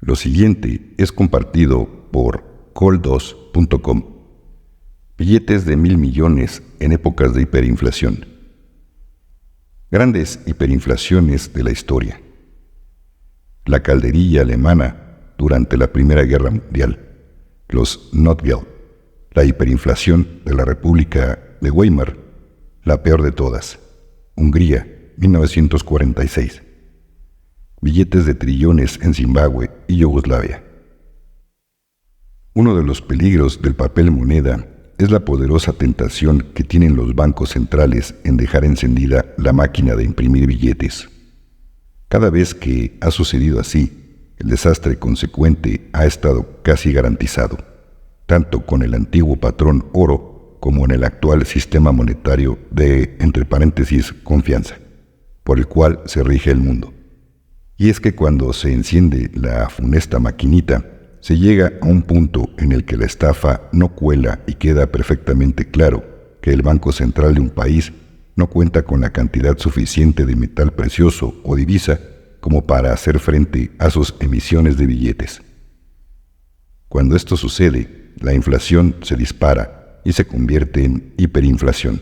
Lo siguiente es compartido por col2.com. Billetes de 1.000 millones en épocas de hiperinflación. Grandes hiperinflaciones de la historia. La calderilla alemana durante la Primera Guerra Mundial. Los Notgeld. La hiperinflación de la República de Weimar. La peor de todas. Hungría, 1946. Billetes de trillones en Zimbabue y Yugoslavia. Uno de los peligros del papel moneda es la poderosa tentación que tienen los bancos centrales en dejar encendida la máquina de imprimir billetes. Cada vez que ha sucedido así, el desastre consecuente ha estado casi garantizado, tanto con el antiguo patrón oro como en el actual sistema monetario de, entre paréntesis, confianza, por el cual se rige el mundo. Y es que cuando se enciende la funesta maquinita, se llega a un punto en el que la estafa no cuela y queda perfectamente claro que el Banco Central de un país no cuenta con la cantidad suficiente de metal precioso o divisa como para hacer frente a sus emisiones de billetes. Cuando esto sucede, la inflación se dispara y se convierte en hiperinflación,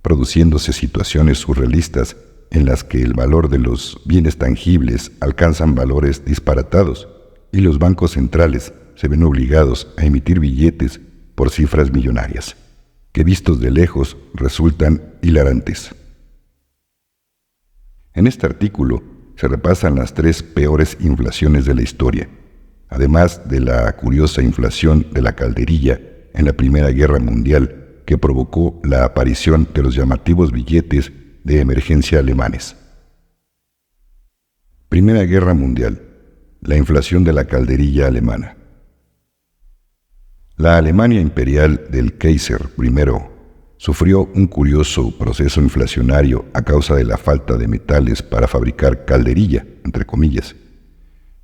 produciéndose situaciones surrealistas en las que el valor de los bienes tangibles alcanzan valores disparatados y los bancos centrales se ven obligados a emitir billetes por cifras millonarias, que vistos de lejos resultan hilarantes. En este artículo se repasan las 3 peores inflaciones de la historia, además de la curiosa inflación de la calderilla en la Primera Guerra Mundial que provocó la aparición de los llamativos billetes de emergencia alemanes. Primera Guerra Mundial. La inflación de la calderilla alemana. La Alemania imperial del Kaiser I sufrió un curioso proceso inflacionario a causa de la falta de metales para fabricar calderilla, entre comillas.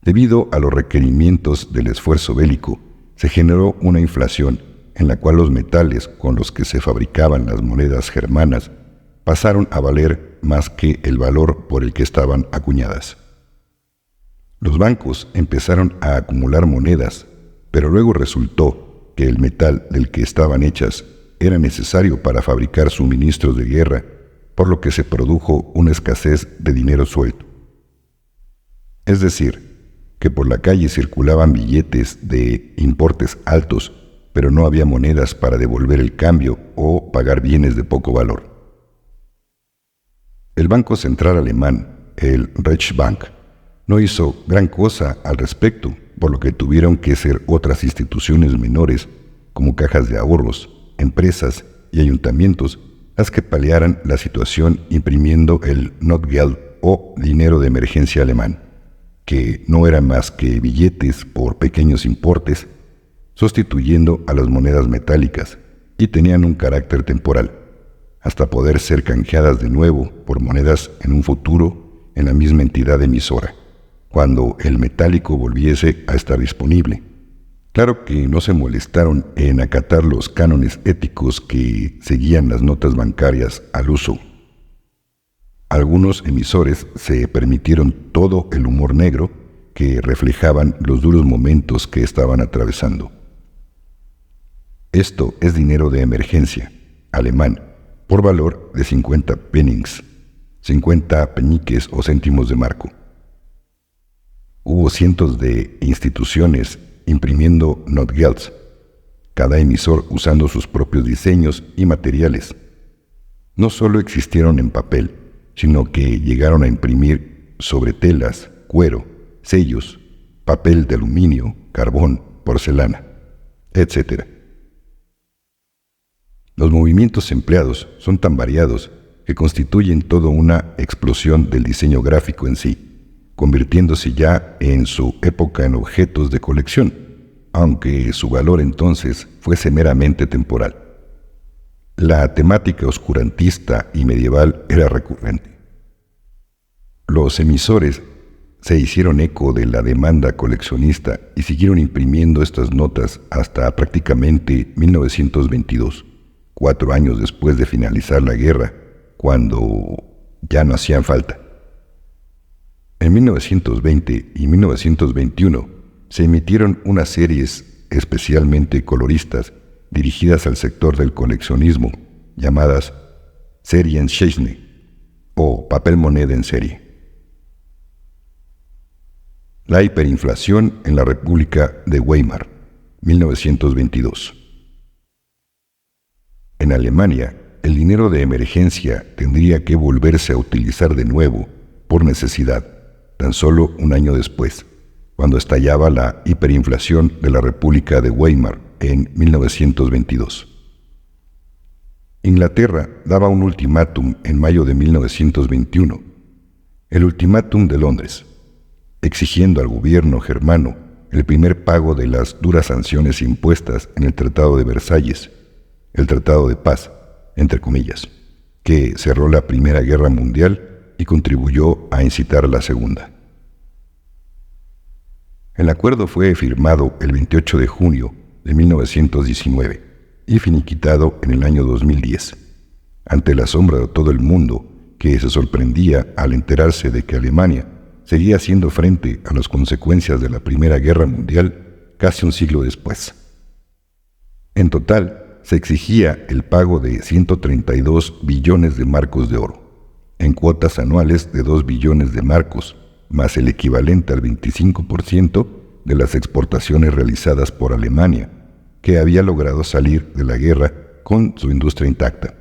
Debido a los requerimientos del esfuerzo bélico, se generó una inflación en la cual los metales con los que se fabricaban las monedas germanas pasaron a valer más que el valor por el que estaban acuñadas. Los bancos empezaron a acumular monedas, pero luego resultó que el metal del que estaban hechas era necesario para fabricar suministros de guerra, por lo que se produjo una escasez de dinero suelto. Es decir, que por la calle circulaban billetes de importes altos, pero no había monedas para devolver el cambio o pagar bienes de poco valor. El Banco Central Alemán, el Reichsbank, no hizo gran cosa al respecto, por lo que tuvieron que ser otras instituciones menores, como cajas de ahorros, empresas y ayuntamientos, las que paliaran la situación imprimiendo el Notgeld o dinero de emergencia alemán, que no era más que billetes por pequeños importes, sustituyendo a las monedas metálicas, y tenían un carácter temporal, hasta poder ser canjeadas de nuevo por monedas en un futuro en la misma entidad emisora, cuando el metálico volviese a estar disponible. Claro que no se molestaron en acatar los cánones éticos que seguían las notas bancarias al uso. Algunos emisores se permitieron todo el humor negro que reflejaban los duros momentos que estaban atravesando. Esto es dinero de emergencia, alemán, por valor de 50 pfennigs, 50 peniques o céntimos de marco. Hubo cientos de instituciones imprimiendo Notgelds, cada emisor usando sus propios diseños y materiales. No solo existieron en papel, sino que llegaron a imprimir sobre telas, cuero, sellos, papel de aluminio, carbón, porcelana, etc. Los movimientos empleados son tan variados que constituyen toda una explosión del diseño gráfico en sí, convirtiéndose ya en su época en objetos de colección, aunque su valor entonces fuese meramente temporal. La temática oscurantista y medieval era recurrente. Los emisores se hicieron eco de la demanda coleccionista y siguieron imprimiendo estas notas hasta prácticamente 1922. 4 años después de finalizar la guerra, cuando ya no hacían falta. En 1920 y 1921 se emitieron unas series especialmente coloristas dirigidas al sector del coleccionismo, llamadas Serienshechne o papel moneda en serie. La hiperinflación en la República de Weimar, 1922. En Alemania, el dinero de emergencia tendría que volverse a utilizar de nuevo por necesidad, tan solo un año después, cuando estallaba la hiperinflación de la República de Weimar en 1922. Inglaterra daba un ultimátum en mayo de 1921, el ultimátum de Londres, exigiendo al gobierno germano el primer pago de las duras sanciones impuestas en el Tratado de Versalles, el Tratado de Paz, entre comillas, que cerró la Primera Guerra Mundial y contribuyó a incitar la Segunda. El acuerdo fue firmado el 28 de junio de 1919 y finiquitado en el año 2010, ante el asombro de todo el mundo que se sorprendía al enterarse de que Alemania seguía haciendo frente a las consecuencias de la Primera Guerra Mundial casi un siglo después. En total, se exigía el pago de 132 billones de marcos de oro, en cuotas anuales de 2 billones de marcos, más el equivalente al 25% de las exportaciones realizadas por Alemania, que había logrado salir de la guerra con su industria intacta.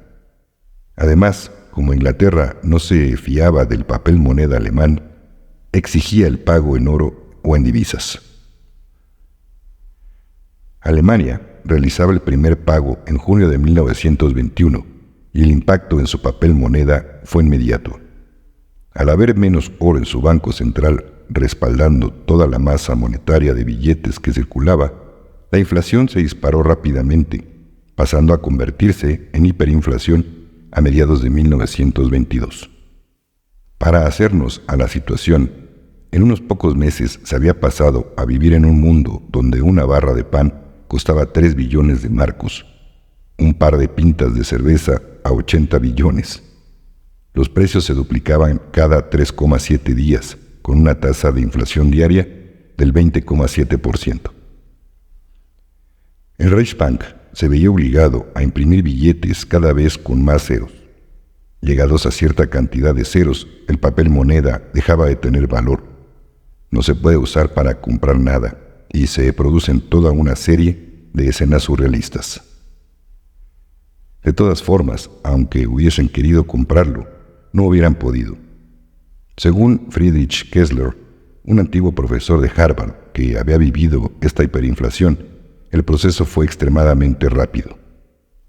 Además, como Inglaterra no se fiaba del papel moneda alemán, exigía el pago en oro o en divisas. Alemania realizaba el primer pago en junio de 1921 y el impacto en su papel moneda fue inmediato. Al haber menos oro en su banco central respaldando toda la masa monetaria de billetes que circulaba, la inflación se disparó rápidamente, pasando a convertirse en hiperinflación a mediados de 1922. Para hacernos a la situación, en unos pocos meses se había pasado a vivir en un mundo donde una barra de pan costaba 3 billones de marcos, un par de pintas de cerveza a 80 billones. Los precios se duplicaban cada 3,7 días, con una tasa de inflación diaria del 20,7%. El Reichsbank se veía obligado a imprimir billetes cada vez con más ceros. Llegados a cierta cantidad de ceros, el papel moneda dejaba de tener valor. No se puede usar para comprar nada y se producen toda una serie de escenas surrealistas. De todas formas, aunque hubiesen querido comprarlo, no hubieran podido. Según Friedrich Kessler, un antiguo profesor de Harvard que había vivido esta hiperinflación, el proceso fue extremadamente rápido.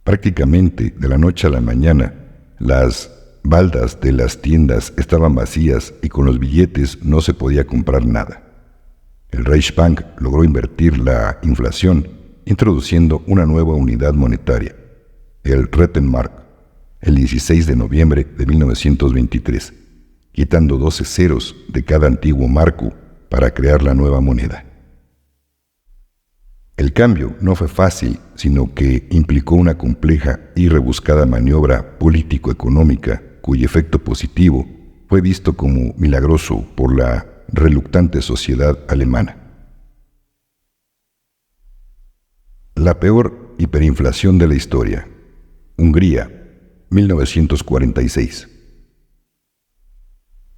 Prácticamente de la noche a la mañana, las baldas de las tiendas estaban vacías y con los billetes no se podía comprar nada. El Reichsbank logró invertir la inflación introduciendo una nueva unidad monetaria, el Rentenmark, el 16 de noviembre de 1923, quitando 12 ceros de cada antiguo marco para crear la nueva moneda. El cambio no fue fácil, sino que implicó una compleja y rebuscada maniobra político-económica cuyo efecto positivo fue visto como milagroso por la reluctante sociedad alemana. La peor hiperinflación de la historia. Hungría, 1946.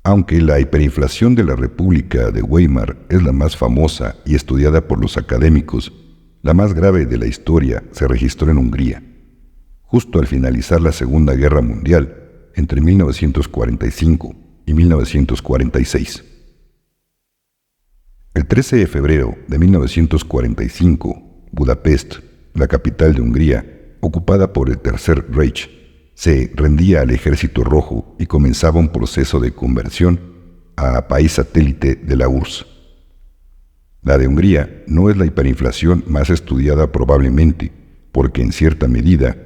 Aunque la hiperinflación de la República de Weimar es la más famosa y estudiada por los académicos, la más grave de la historia se registró en Hungría, justo al finalizar la Segunda Guerra Mundial, entre 1945 y 1946. El 13 de febrero de 1945, Budapest, la capital de Hungría, ocupada por el Tercer Reich, se rendía al Ejército Rojo y comenzaba un proceso de conversión a país satélite de la URSS. La de Hungría no es la hiperinflación más estudiada probablemente, porque en cierta medida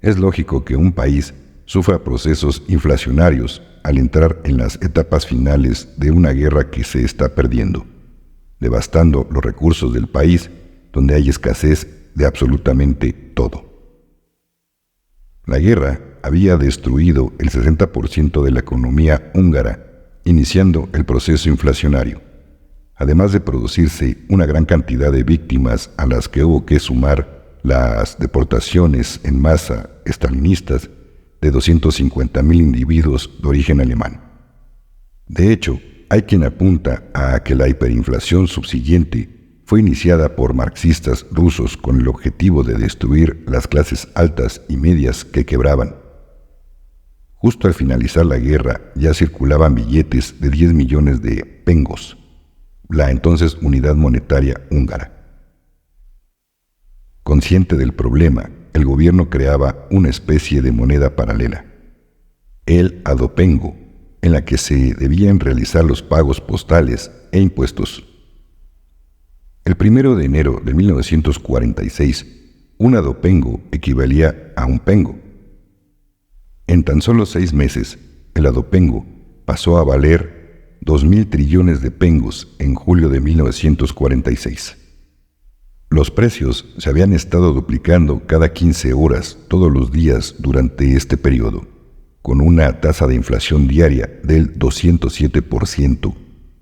es lógico que un país sufra procesos inflacionarios al entrar en las etapas finales de una guerra que se está perdiendo, devastando los recursos del país donde hay escasez de absolutamente todo. La guerra había destruido el 60% de la economía húngara, iniciando el proceso inflacionario. además de producirse una gran cantidad de víctimas a las que hubo que sumar las deportaciones en masa estalinistas de 250,000 individuos de origen alemán. De hecho, hay quien apunta a que la hiperinflación subsiguiente fue iniciada por marxistas rusos con el objetivo de destruir las clases altas y medias que quebraban. Justo al finalizar la guerra ya circulaban billetes de 10 millones de pengos, la entonces unidad monetaria húngara. Consciente del problema, el gobierno creaba una especie de moneda paralela, el adopengo, en la que se debían realizar los pagos postales e impuestos. El 1 de enero de 1946, un adopengo equivalía a un pengo. En tan solo 6 meses, el adopengo pasó a valer 2,000 trillones de pengos en julio de 1946. Los precios se habían estado duplicando cada 15 horas todos los días durante este periodo, con una tasa de inflación diaria del 207%,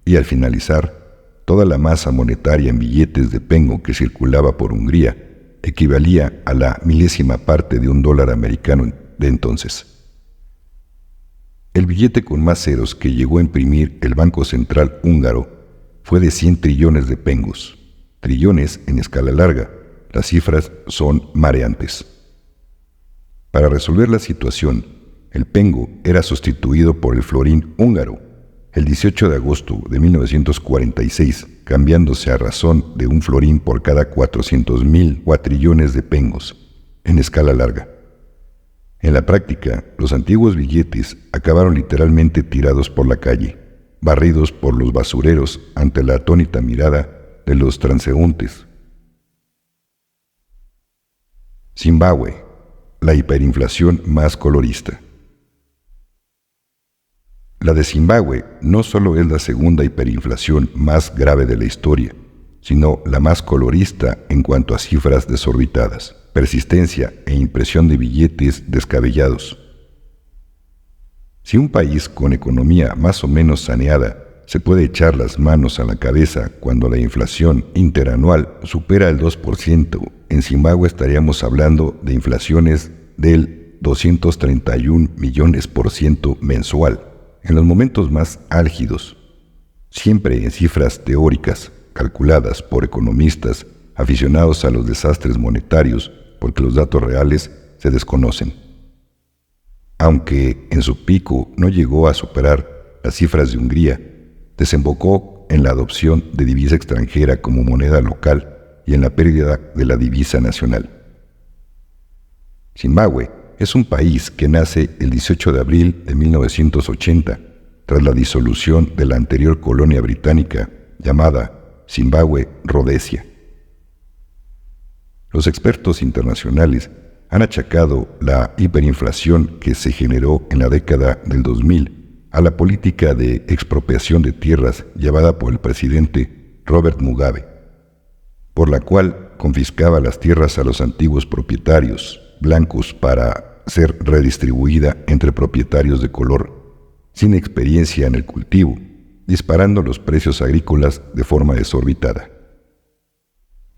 y al finalizar, toda la masa monetaria en billetes de pengo que circulaba por Hungría equivalía a la milésima parte de $1 americano de entonces. El billete con más ceros que llegó a imprimir el Banco Central húngaro fue de 100 trillones de pengos. Trillones en escala larga, las cifras son mareantes. Para resolver la situación, el pengo era sustituido por el florín húngaro el 18 de agosto de 1946, cambiándose a razón de un florín por cada 400,000 cuatrillones de pengos, en escala larga. En la práctica, los antiguos billetes acabaron literalmente tirados por la calle, barridos por los basureros ante la atónita mirada de los transeúntes. Zimbabue, la hiperinflación más colorista. La de Zimbabue no solo es la segunda hiperinflación más grave de la historia, sino la más colorista en cuanto a cifras desorbitadas, persistencia e impresión de billetes descabellados. Si un país con economía más o menos saneada se puede echar las manos a la cabeza cuando la inflación interanual supera el 2%, en Zimbabue estaríamos hablando de inflaciones del 231 millones % mensual. En los momentos más álgidos, siempre en cifras teóricas, calculadas por economistas aficionados a los desastres monetarios, porque los datos reales se desconocen. Aunque en su pico no llegó a superar las cifras de Hungría, desembocó en la adopción de divisa extranjera como moneda local y en la pérdida de la divisa nacional. Zimbabue es un país que nace el 18 de abril de 1980, tras la disolución de la anterior colonia británica llamada Zimbabue-Rodesia. Los expertos internacionales han achacado la hiperinflación que se generó en la década del 2000 a la política de expropiación de tierras llevada por el presidente Robert Mugabe, por la cual confiscaba las tierras a los antiguos propietarios blancos para ser redistribuida entre propietarios de color, sin experiencia en el cultivo, disparando los precios agrícolas de forma desorbitada.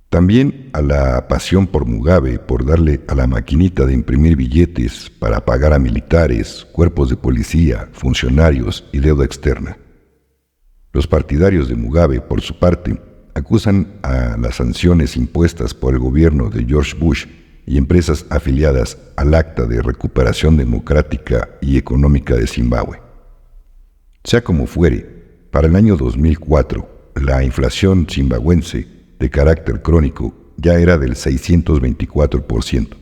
También a la pasión por Mugabe por darle a la maquinita de imprimir billetes para pagar a militares, cuerpos de policía, funcionarios y deuda externa. Los partidarios de Mugabe, por su parte, acusan a las sanciones impuestas por el gobierno de George Bush y empresas afiliadas al Acta de Recuperación Democrática y Económica de Zimbabue. Sea como fuere, para el año 2004, la inflación zimbabuense de carácter crónico ya era del 624%.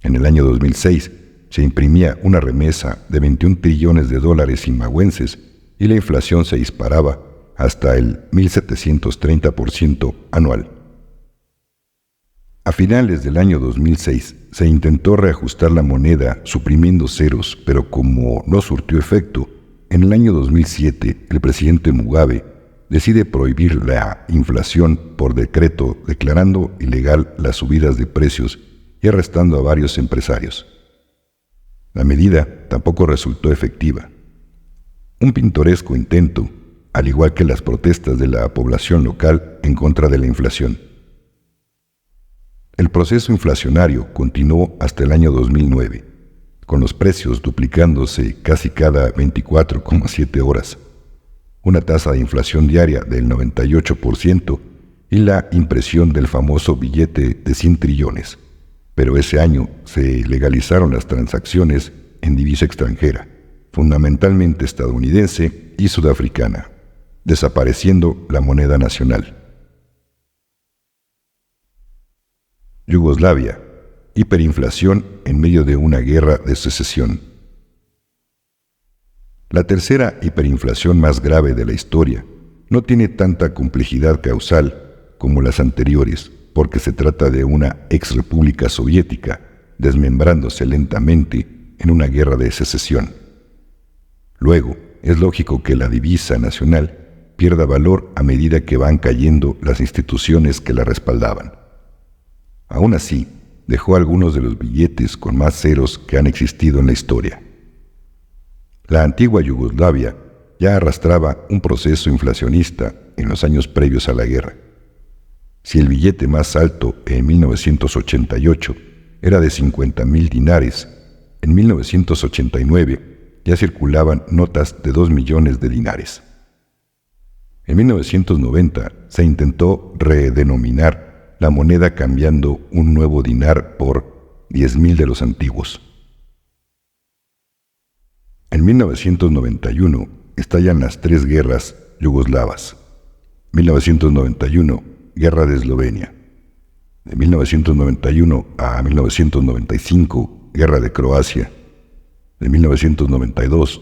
En el año 2006 se imprimía una remesa de 21 trillones de dólares zimbabuenses y la inflación se disparaba hasta el 1.730% anual. A finales del año 2006 se intentó reajustar la moneda suprimiendo ceros, pero como no surtió efecto, en el año 2007 el presidente Mugabe decide prohibir la inflación por decreto, declarando ilegal las subidas de precios y arrestando a varios empresarios. La medida tampoco resultó efectiva. Un pintoresco intento al igual que las protestas de la población local en contra de la inflación. El proceso inflacionario continuó hasta el año 2009, con los precios duplicándose casi cada 24,7 horas, una tasa de inflación diaria del 98% y la impresión del famoso billete de 100 trillones. Pero ese año se legalizaron las transacciones en divisa extranjera, fundamentalmente estadounidense y sudafricana, desapareciendo la moneda nacional. Yugoslavia, hiperinflación en medio de una guerra de secesión. La tercera hiperinflación más grave de la historia no tiene tanta complejidad causal como las anteriores, porque se trata de una exrepública soviética desmembrándose lentamente en una guerra de secesión. Luego, es lógico que la divisa nacional pierda valor a medida que van cayendo las instituciones que la respaldaban. Aún así, dejó algunos de los billetes con más ceros que han existido en la historia. La antigua Yugoslavia ya arrastraba un proceso inflacionista en los años previos a la guerra. Si el billete más alto en 1988 era de 50.000 dinares, en 1989 ya circulaban notas de 2 millones de dinares. En 1990 se intentó redenominar la moneda cambiando un nuevo dinar por 10.000 de los antiguos. En 1991 estallan las 3 guerras yugoslavas. 1991, Guerra de Eslovenia. De 1991 a 1995, Guerra de Croacia. De 1992,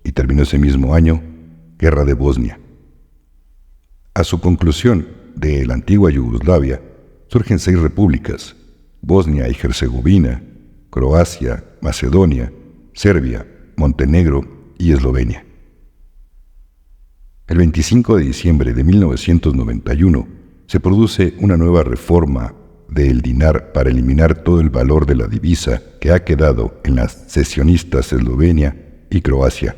y terminó ese mismo año, Guerra de Bosnia. A su conclusión de la antigua Yugoslavia, surgen 6 repúblicas: Bosnia y Herzegovina, Croacia, Macedonia, Serbia, Montenegro y Eslovenia. El 25 de diciembre de 1991 se produce una nueva reforma del dinar para eliminar todo el valor de la divisa que ha quedado en las sesionistas Eslovenia y Croacia,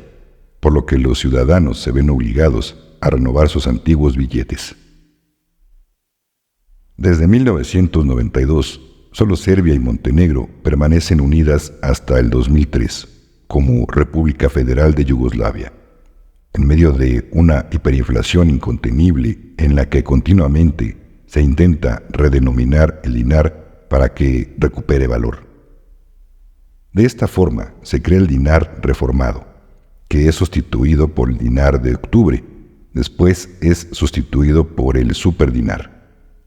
por lo que los ciudadanos se ven obligados a renovar sus antiguos billetes. Desde 1992, solo Serbia y Montenegro permanecen unidas hasta el 2003 como República Federal de Yugoslavia, en medio de una hiperinflación incontenible en la que continuamente se intenta redenominar el dinar para que recupere valor. De esta forma se crea el dinar reformado, que es sustituido por el dinar de octubre, después es sustituido por el superdinar,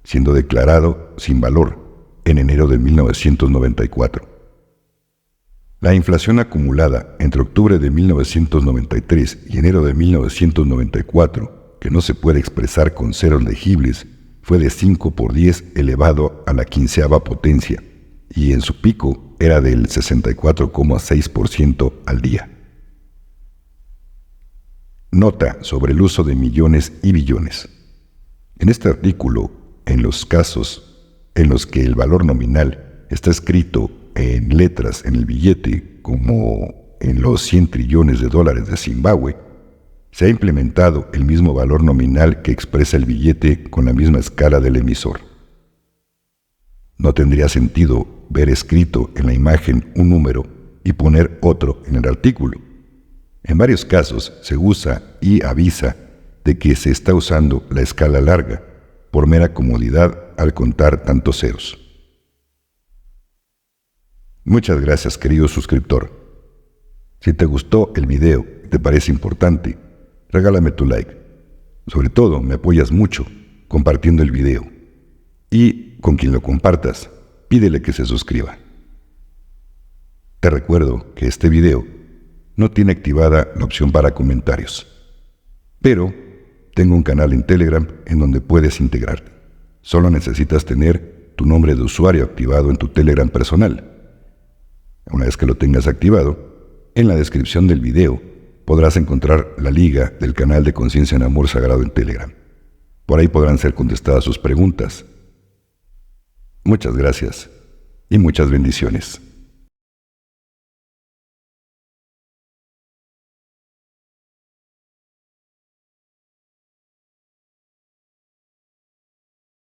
siendo declarado sin valor en enero de 1994. La inflación acumulada entre octubre de 1993 y enero de 1994, que no se puede expresar con ceros legibles, fue de 5 por 10 elevado a la 15ª potencia, y en su pico era del 64,6% al día. Nota sobre el uso de millones y billones. En este artículo, en los casos en los que el valor nominal está escrito en letras en el billete, como en los 100 trillones de dólares de Zimbabue, se ha implementado el mismo valor nominal que expresa el billete con la misma escala del emisor. No tendría sentido ver escrito en la imagen un número y poner otro en el artículo. En varios casos se usa y avisa de que se está usando la escala larga, por mera comodidad al contar tantos ceros. Muchas gracias, querido suscriptor. Si te gustó el video y te parece importante, regálame tu like. Sobre todo, me apoyas mucho compartiendo el video. Y con quien lo compartas, pídele que se suscriba. Te recuerdo que este video no tiene activada la opción para comentarios, pero tengo un canal en Telegram en donde puedes integrarte. Solo necesitas tener tu nombre de usuario activado en tu Telegram personal. Una vez que lo tengas activado, en la descripción del video podrás encontrar la liga del canal de Conciencia en Amor Sagrado en Telegram. Por ahí podrán ser contestadas sus preguntas. Muchas gracias y muchas bendiciones.